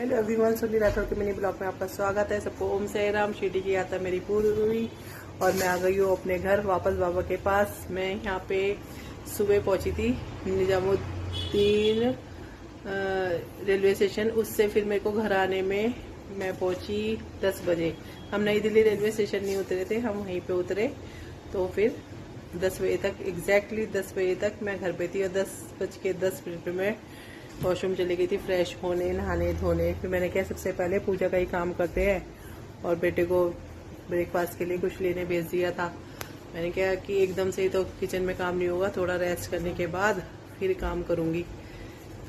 Hello everyone, सुनी राठौर के mini blog में आपका स्वागत है। सबको ओम साई राम। शिरडी की यात्रा मेरी पूरी हुई और मैं आ गई हूँ अपने घर वापस बाबा के पास। मैं यहाँ पे सुबह पहुंची थी निजामुद्दीन रेलवे स्टेशन। उससे फिर मेरे को घर आने में मैं पहुंची 10 बजे। हम नई दिल्ली रेलवे स्टेशन नहीं उतरे थे, हम वहीं पे उतरे। तो फिर 10 बजे तक, एग्जैक्टली 10 बजे तक मैं घर पे थी और 10:10 पे मैं वॉशरूम चली गई थी फ्रेश होने, नहाने धोने। फिर मैंने क्या, सबसे पहले पूजा का ही काम करते हैं और बेटे को ब्रेकफास्ट के लिए कुछ लेने भेज दिया था। मैंने क्या कि एकदम से ही तो किचन में काम नहीं होगा, थोड़ा रेस्ट करने के बाद फिर काम करूंगी।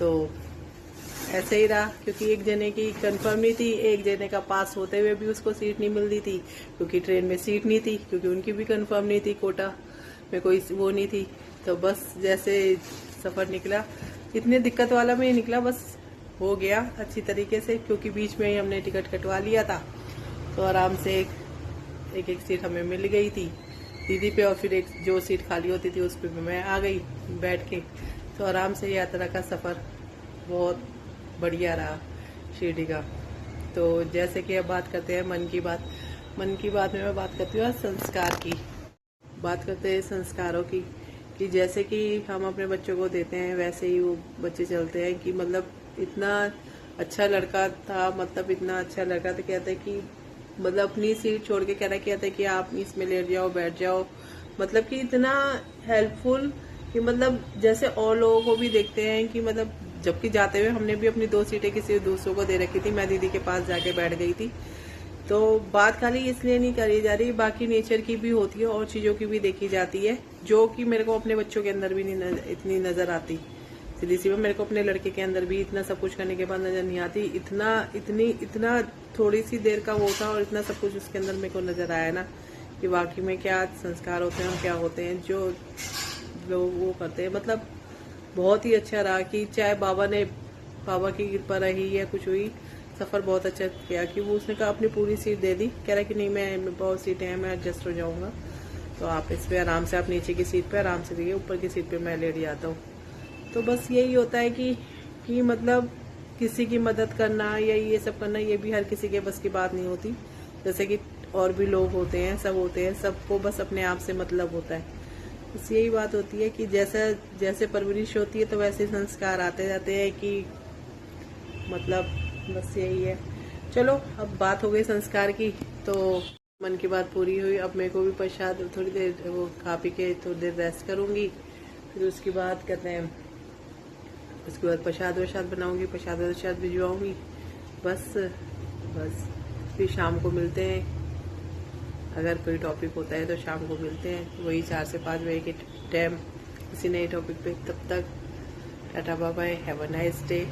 तो ऐसे ही रहा, क्योंकि एक जने की कंफर्म नहीं थी, एक जने का पास होते हुए भी उसको सीट नहीं मिल रही थी, क्योंकि ट्रेन में सीट नहीं थी, क्योंकि उनकी भी कंफर्म नहीं थी, कोटा में कोई वो नहीं थी। तो बस जैसे सफर निकला, इतनी दिक्कत वाला भी नहीं निकला, बस हो गया अच्छी तरीके से, क्योंकि बीच में ही हमने टिकट कटवा लिया था। तो आराम से एक सीट हमें मिल गई थी दीदी पे, और फिर एक जो सीट खाली होती थी उस पे मैं आ गई बैठ के। तो आराम से यात्रा का सफर बहुत बढ़िया रहा शिरडी का। तो जैसे कि अब बात करते हैं मन की बात में मैं बात करती हूँ संस्कार की। बात करते हैं संस्कारों की, कि जैसे कि हम अपने बच्चों को देते हैं वैसे ही वो बच्चे चलते हैं। कि मतलब इतना अच्छा लड़का था, तो कहते हैं कि मतलब अपनी सीट छोड़ के कहता है कि आप इसमें लेट जाओ, बैठ जाओ। मतलब कि इतना हेल्पफुल कि मतलब जैसे और लोगों को भी देखते हैं कि मतलब, जबकि जाते हुए हमने भी अपनी 2 सीटें किसी दूसरों को दे रखी थी। मैं दीदी के पास जाके बैठ गई थी। तो बात खाली इसलिए नहीं करी जा रही, बाकी नेचर की भी होती है और चीजों की भी देखी जाती है, जो कि मेरे को अपने बच्चों के अंदर भी नहीं इतनी नजर आती। सीधी सी मेरे को अपने लड़के के अंदर भी इतना सब कुछ करने के बाद नजर नहीं आती। इतना थोड़ी सी देर का वो था और इतना सब कुछ उसके अंदर मेरे को नजर आया ना, कि वाकई में क्या संस्कार होते हैं और क्या होते हैं जो लोग वो करते हैं। मतलब बहुत ही अच्छा रहा, कि चाहे बाबा की कृपा रही या कुछ हुई, सफर बहुत अच्छा किया। कि वो उसने कहा अपनी पूरी सीट दे दी, कह रहा कि नहीं मैं बहुत सीटें हैं, मैं एडजस्ट हो जाऊंगा, तो आप इस पे आराम से, आप नीचे की सीट पे आराम से रहिए, ऊपर की सीट पे मैं लेट जाता हूँ। तो बस यही होता है कि मतलब किसी की मदद करना या ये सब करना, ये भी हर किसी के बस की बात नहीं होती। जैसे कि और भी लोग होते हैं, सब होते हैं, सबको बस अपने आप से मतलब होता है। बस यही बात होती है कि जैसे परवरिश होती है तो वैसे संस्कार आते जाते हैं। कि मतलब बस यही है। चलो, अब बात हो गई संस्कार की, तो मन की बात पूरी हुई। अब मेरे को भी प्रसाद, थोड़ी देर वो खा पी के थोड़ी देर रेस्ट करूंगी। फिर उसके बाद कहते हैं, उसके बाद प्रसाद वसाद बनाऊंगी, प्रसाद वसाद भिजवाऊंगी। बस फिर शाम को मिलते हैं। अगर कोई टॉपिक होता है तो शाम को मिलते हैं, वही 4 से 5 बजे के टाइम, किसी नए टॉपिक पे। तब तक tata bye bye, have a nice day.